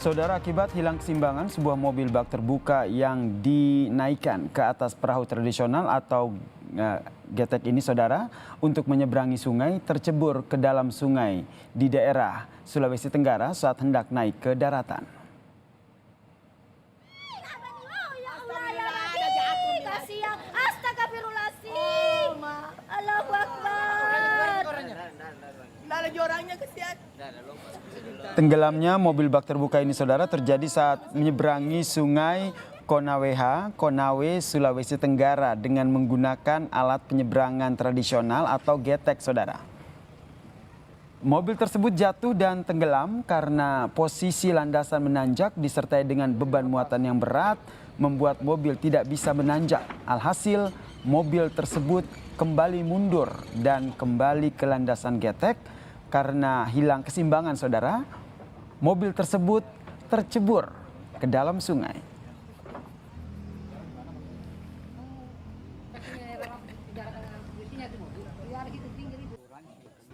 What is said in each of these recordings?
Saudara, akibat hilang keseimbangan, sebuah mobil bak terbuka yang dinaikkan ke atas perahu tradisional atau getek ini, saudara, untuk menyeberangi sungai tercebur ke dalam sungai di daerah Sulawesi Tenggara saat hendak naik ke daratan. Tenggelamnya mobil bak terbuka ini, saudara, terjadi saat menyeberangi sungai Konawe, Sulawesi Tenggara dengan menggunakan alat penyeberangan tradisional atau getek, saudara. Mobil tersebut jatuh dan tenggelam karena posisi landasan menanjak disertai dengan beban muatan yang berat membuat mobil tidak bisa menanjak. Alhasil, mobil tersebut kembali mundur dan kembali ke landasan getek karena hilang keseimbangan, saudara. Mobil tersebut tercebur ke dalam sungai.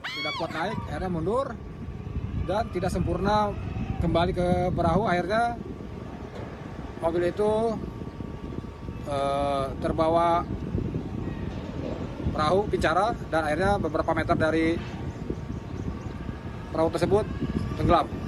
Tidak kuat naik, akhirnya mundur dan tidak sempurna kembali ke perahu. Akhirnya mobil itu terbawa perahu bicara dan akhirnya beberapa meter dari perahu tersebut tenggelam.